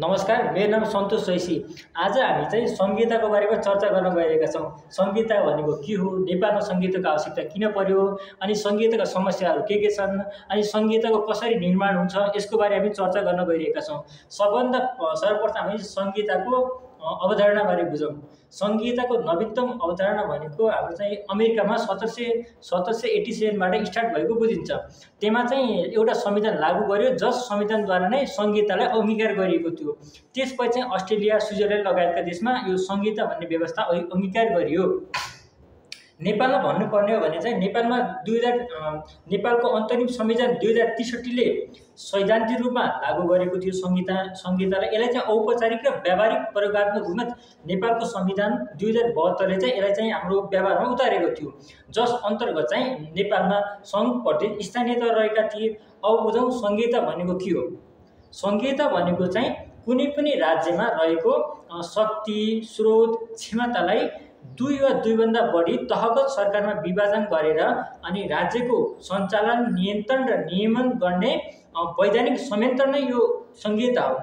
नमस्कार, मेरो नाम सन्तोष जोशी। आज हामी चाहिँ संहिताको बारेमा चर्चा गर्न गइरहेका छौँ। संहिता भनेको के हो, नेपालमा संहिताको आवश्यकता किन पर्यो, अनि संहिताका समस्याहरू के छन्, अनि संहिताको कसरी निर्माण हुन्छ, यसको बारे हामी चर्चा गर्न गइरहेका छौँ। सर्वप्रथम हामी संहिताको अवधारणाबारे बुझौँ। संहिताको नवीनतम अवधारणा भनेको हाम्रो चाहिँ अमेरिकामा 1787बाट स्टार्ट भएको बुझिन्छ। त्यसमा चाहिँ एउटा संविधान लागू गर्यो, जस संविधानद्वारा नै संहितालाई अंगीकार गरिएको थियो। त्यसपछि चाहिँ अस्ट्रेलिया, स्विजरल्यान्ड लगायतका देशमा यो संहिता भन्ने व्यवस्था अंगीकार गरियो। नेपालमा भन्नुपर्ने हो भने चाहिँ नेपालको अन्तरिम संविधान 2063ले सैद्धान्तिक रूपमा लागू गरेको थियो संहितालाई। यसलाई चाहिँ औपचारिक र व्यावहारिक प्रयोगात्मक रूपमा नेपालको संविधान 2072ले चाहिँ यसलाई चाहिँ हाम्रो व्यवहारमा उतारेको थियो, जस अन्तर्गत चाहिँ नेपालमा सङ्घ प्रदेश स्थानीय तह रहेका थिए। अब बुझौँ संहिता भनेको के हो। संहिता भनेको चाहिँ कुनै पनि राज्यमा रहेको शक्ति, स्रोत, क्षमतालाई दुई वा दुईभन्दा बढी तहगत सरकारमा विभाजन गरेर अनि राज्यको सञ्चालन, नियन्त्रण र नियमन गर्ने वैधानिक संयन्त्र नै यो संहिता हो।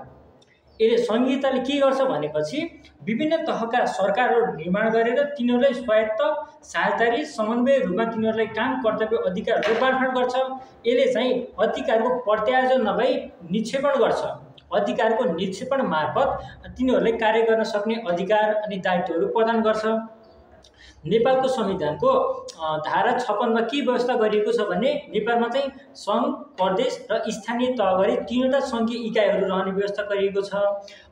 यसले संहिताले के गर्छ भनेपछि विभिन्न तहका सरकारहरू निर्माण गरेर तिनीहरूलाई स्वायत्त, साझेदारी, समन्वय रूपमा तिनीहरूलाई काम, कर्तव्य, अधिकारहरू बाँडफाँड गर्छ। यसले चाहिँ अधिकारको प्रत्यायोजन नभई निक्षेपण गर्छ। अधिकारको निक्षेपण मार्फत तिनीहरूले कार्य गर्न सक्ने अधिकार अनि दायित्वहरू प्रदान गर्छ। नेपालको संविधानको धारा 56 मा के व्यवस्था गरिएको छ भने नेपालमा चाहिँ सङ्घ, प्रदेश र स्थानीय तह गरी तीनवटा सङ्घीय इकाइहरू रहने व्यवस्था गरिएको छ।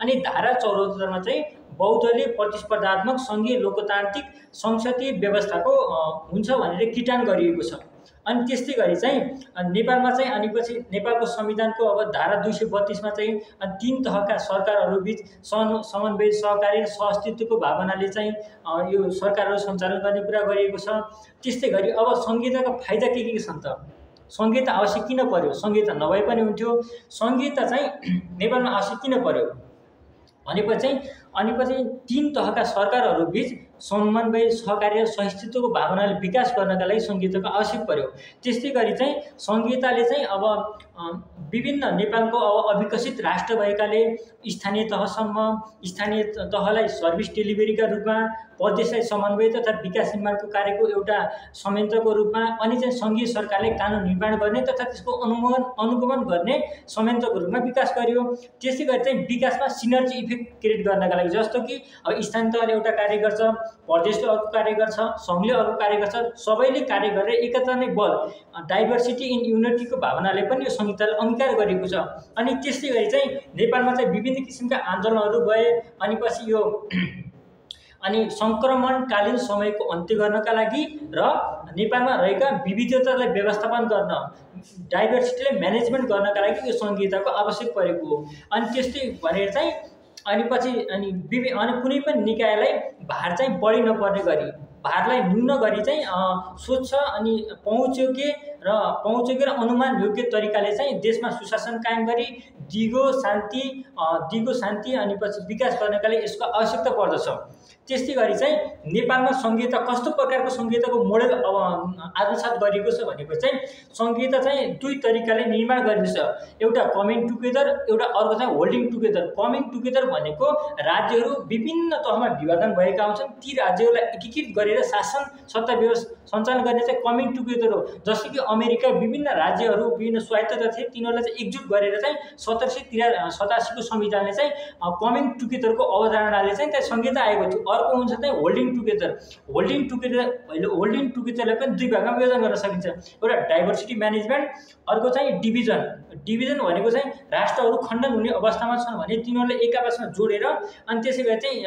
अनि धारा 74 मा चाहिँ बहुदलीय प्रतिस्पर्धात्मक सङ्घीय लोकतान्त्रिक संसदीय व्यवस्थाको हुन्छ भनेर किटान गरिएको छ। अनि त्यस्तै गरी चाहिँ नेपालमा चाहिँ अनि पछि नेपालको संविधानको अब धारा 232 मा चाहिँ तीन तहका सरकारहरूबीच समन्वय, सहकारी र सहअस्तित्वको भावनाले चाहिँ यो सरकारहरू सञ्चालन गर्ने कुरा गरिएको छ। त्यस्तै गरी अब संहिताका फाइदा के छन् त? संहिता आवश्यक किन पर्यो? संहिता नभए पनि हुन्थ्यो। संहिता चाहिँ नेपालमा आवश्यक किन पर्यो भनेपछि चाहिँ तीन तहका सरकारहरूबीच समन्वय, सहकारी र सहअस्तित्वको भावनाले विकास गर्नका लागि संहिताको आवश्यक पर्यो। त्यस्तै गरी चाहिँ संहिताले चाहिँ अब विभिन्न नेपालको अब अविकसित राष्ट्र भएकाले स्थानीय तहलाई सर्भिस डेलिभरीका रूपमा, प्रदेशलाई समन्वय तथा विकास निर्माणको कार्यको एउटा संयन्त्रको रूपमा, अनि चाहिँ सङ्घीय सरकारले कानुन निर्माण गर्ने तथा त्यसको अनुगमन गर्ने संयन्त्रको रूपमा विकास गर्यो। त्यसै गरी चाहिँ विकासमा सिनर्जी इफेक्ट क्रिएट गर्नका लागि, जस्तो कि अब स्थानीय तहले एउटा कार्य गर्छ, प्रदेशले अर्को कार्य गर्छ, सङ्घले अर्को कार्य गर्छ, सबैले कार्य गरेर एकता नै बल, डाइभर्सिटी इन युनिटीको भावनाले पनि यो संहिताले अंगीकार गरेको छ। अनि त्यस्तै गरी चाहिँ नेपालमा चाहिँ विभिन्न किसिमका आन्दोलनहरू भए। अनि पछि यो अनि सङ्क्रमणकालीन समयको अन्त्य गर्नका लागि र नेपालमा रहेका विविधतालाई व्यवस्थापन गर्न, डाइभर्सिटीलाई म्यानेजमेन्ट गर्नका लागि यो संहिताको आवश्यक परेको हो। अनि त्यस्तै भनेर चाहिँ अनि कुनै पनि निकायलाई भार चाहिँ बढी नपर्ने गरी, भारलाई न्यून गरी चाहिँ स्वच्छ अनि पहुँचयोग्य र अनुमान योग्य तरिकाले चाहिँ देशमा सुशासन कायम गरी दिगो शान्ति अनि पछि विकास गर्नका लागि यसको आवश्यकता पर्दछ। त्यस्तै गरी चाहिँ नेपालमा संहिता कस्तो प्रकारको संहिताको मोडेल आत्मसात गरिएको छ भनेपछि चाहिँ संहिता चाहिँ दुई तरिकाले निर्माण गरिन्छ। एउटा कमिङ टुगेदर, एउटा अर्को चाहिँ होल्डिङ टुगेदर। कमिङ टुगेदर भनेको राज्यहरू विभिन्न तहमा विभाजन भएका हुन्छन्, ती राज्यहरूलाई एकीकृत गरेर शासन सत्ता व्यवस्था सञ्चालन गर्ने चाहिँ कमिङ टुगेदर हो। जस्तो कि अमेरिका विभिन्न राज्यहरू, विभिन्न स्वायत्तता थिए, तिनीहरूलाई चाहिँ एकजुट गरेर चाहिँ 1787 को संविधानले चाहिँ कमिङ टुगेदरको अवधारणाले चाहिँ त्यहाँ संहिता आएको थियो। अर्को हुन्छ चाहिँ होल्डिङ टुगेदर। होल्डिङ टुगेदरलाई पनि दुई भागमा विभाजन गर्न सकिन्छ। एउटा डाइभर्सिटी म्यानेजमेन्ट, अर्को चाहिँ डिभिजन। डिभिजन भनेको चाहिँ राष्ट्रहरू खण्डन हुने अवस्थामा छन् भने तिनीहरूलाई एक आपसमा जोडेर अनि त्यसै गरी चाहिँ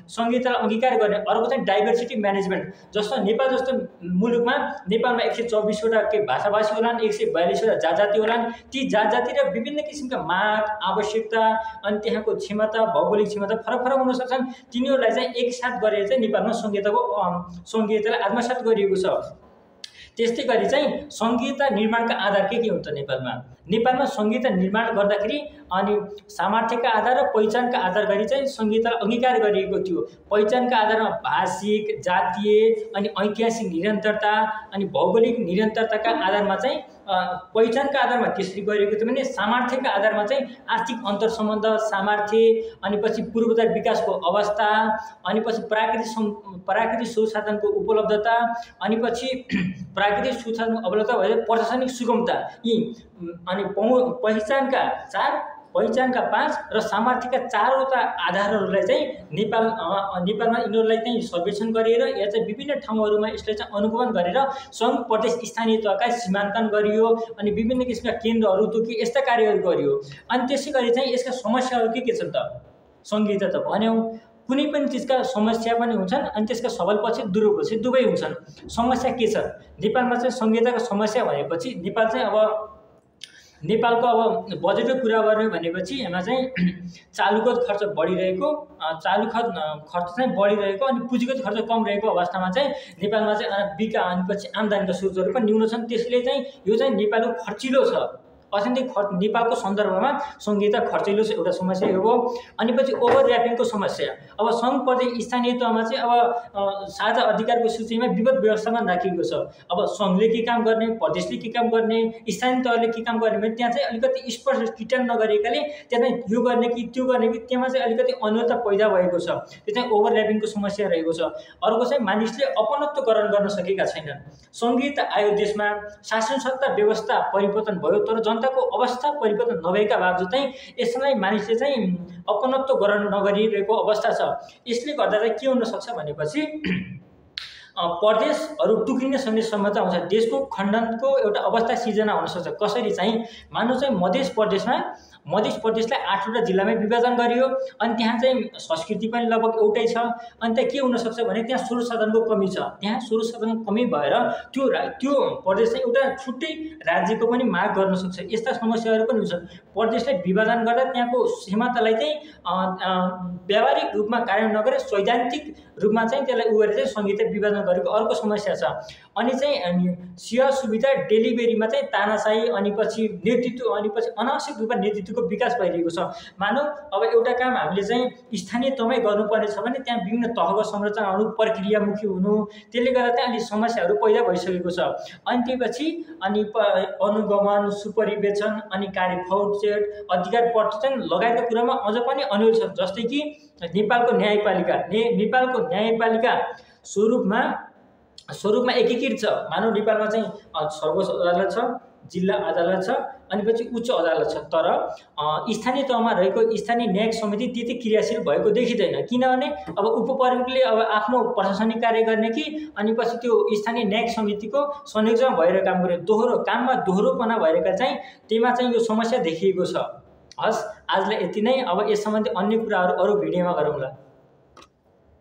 संहितालाई अंगीकार गर्ने। अर्को चाहिँ डाइभर्सिटी म्यानेजमेन्ट। जस्तो नेपाल जस्तो मुलुकमा नेपालमा 124वटा भाषाभाषी होलान्, 142वटा जात-जाति होलान्। ती जात-जाति र विभिन्न किसिमका माग, आवश्यकता अनि त्यहाँको क्षमता, भौगोलिक क्षमता फरक हुन सक्छन्। तिनीहरूलाई चाहिँ एकसाथ गरेर चाहिँ नेपालमा संहितालाई आत्मसात गरिएको छ। त्यस्तै गरी चाहिँ संहिता निर्माणका आधार के हुन्छ नेपालमा संहिता निर्माण गर्दाखेरि अनि सामर्थ्यका आधार र पहिचानका आधार गरी चाहिँ संहितालाई अंगीकार गरिएको थियो। पहिचानका आधारमा भाषिक, जातीय अनि ऐतिहासिक निरन्तरता अनि भौगोलिक निरन्तरताका आधारमा चाहिँ पहिचानका आधारमा त्यसरी गरिएको थियो भने सामर्थ्यका आधारमा चाहिँ आर्थिक अन्तर्सम्बन्ध, सामर्थ्य अनि पछि पूर्वोत्तर विकासको अवस्था अनि पछि प्राकृतिक संसाधनको उपलब्धता अनि पछि प्राकृतिक संसाधनको उपलब्धता भएर प्रशासनिक सुगमता यी अनि पहिचानका 5 र सामर्थ्यका 4वटा आधारहरूलाई चाहिँ नेपालमा यिनीहरूलाई चाहिँ सर्वेक्षण गरेर या चाहिँ विभिन्न ठाउँहरूमा यसलाई चाहिँ अनुगमन गरेर सङ्घ प्रदेश स्थानीय तहका सीमाङ्कन गरियो अनि विभिन्न किसिमका केन्द्रहरू तोकी यस्ता कार्यहरू गरियो। अनि त्यसै गरी चाहिँ यसका समस्याहरू के छन् त? संहिता त भन्यौँ, कुनै पनि चिजका समस्या पनि हुन्छन् अनि त्यसका सबल पक्ष दुर्बल पक्ष दुवै हुन्छन्। समस्या के छ? नेपालमा चाहिँ संहिताको समस्या भनेपछि नेपालको अब बजेटको कुरा गर्ने भनेपछि यसमा चाहिँ चालुगत खर्च बढिरहेको, खर्च चाहिँ बढिरहेको अनि पुँजीगत खर्च कम रहेको अवस्थामा चाहिँ नेपालमा चाहिँ अनि पछि आम्दानीका स्रोतहरू पनि न्यून छन्। त्यसले चाहिँ यो चाहिँ नेपालको खर्चिलो छ, अत्यन्तै नेपालको सन्दर्भमा संहिता खर्चिलो छ, एउटा समस्या यो हो। अनि पछि ओभरल्यापिङको समस्या। अब सङ्घ प्रदेश स्थानीय तहमा चाहिँ अब साझा अधिकारको सूचीमा विगत व्यवस्थामा राखिएको छ। अब सङ्घले के काम गर्ने, प्रदेशले के काम गर्ने, स्थानीय तहले के काम गर्ने भने त्यहाँ चाहिँ अलिकति स्पष्ट किटान नगरेकाले त्यहाँ चाहिँ यो गर्ने कि त्यो गर्ने कि त्यहाँ चाहिँ अलिकति अन्यलता पैदा भएको छ। त्यो चाहिँ ओभरल्यापिङको समस्या रहेको छ। अर्को चाहिँ मानिसले अपनत्वकरण गर्न सकेका छैनन्। संहिता आयो, देशमा शासन सत्ता व्यवस्था परिवर्तन भयो, तर जनताको अवस्था परिवर्तन नभएका बावजुद चाहिँ यसलाई मानिसले चाहिँ अपनत्व ग्रहण नगरिरहेको अवस्था छ। यसले गर्दा चाहिँ के हुन सक्छ भनेपछि प्रदेशहरू टुक्रिन सक्ने क्षमता आउँछ। देशको खण्डनको एउटा अवस्था सिर्जना हुन सक्छ। कसरी चाहिँ मानौ चाहिँ मध्य प्रदेशलाई 8वटा जिल्लामै विभाजन गरियो अनि त्यहाँ चाहिँ संस्कृति पनि लगभग एउटै छ। अनि त्यहाँ के हुन सक्छ भने त्यहाँ स्रोत साधनको कमी छ। त्यहाँ स्रोत साधनको कमी भएर त्यो प्रदेश चाहिँ एउटा छुट्टै राज्यको पनि माग गर्न सक्छ। यस्ता समस्याहरू पनि हुन्छन्। प्रदेशलाई विभाजन गर्दा त्यहाँको क्षमतालाई चाहिँ व्यावहारिक रूपमा कार्यान्वयन नगरेर सैद्धान्तिक रूपमा चाहिँ त्यसलाई उगरेर चाहिँ संहिता विभाजन गरेको अर्को समस्या छ। अनि चाहिँ सेवा सुविधा डेलिभरीमा चाहिँ तानाशाही अनि पछि नेतृत्व अनि पछि अनावश्यक रूपमा नेतृत्वको विकास भइरहेको छ। मानौ अब एउटा काम हामीले चाहिँ स्थानीय तहमै गर्नुपर्ने छ भने त्यहाँ विभिन्न तहको संरचनाहरू प्रक्रियामुखी हुनु, त्यसले गर्दा चाहिँ अलिक समस्याहरू पैदा भइसकेको छ। अनि त्यसपछि अनुगमन, सुपरिवेक्षण अनि कार्यफौजदार अधिकार प्रतिष्ठान लगायतका कुरामा अझ पनि अन्यल छ। जस्तै कि नेपालको न्यायपालिका स्वरूपमा एकीकृत छ। मानव नेपालमा चाहिँ सर्वोच्च अदालत छ, जिल्ला अदालत छ अनि पछि उच्च अदालत छ। तर स्थानीय तहमा रहेको स्थानीय न्यायिक समिति त्यति क्रियाशील भएको देखिँदैन। किनभने अब उपप्रमुखले अब आफ्नो प्रशासनिक कार्य गर्ने कि अनि पछि त्यो स्थानीय न्यायिक समितिको संयोजन भएर काम गर्ने, काममा दोहोरोपना भएका चाहिँ त्यहीमा चाहिँ यो समस्या देखिएको छ। हस्, आजलाई यति नै। अब यस सम्बन्धी अन्य कुराहरू अरू भिडियोमा गरौँला।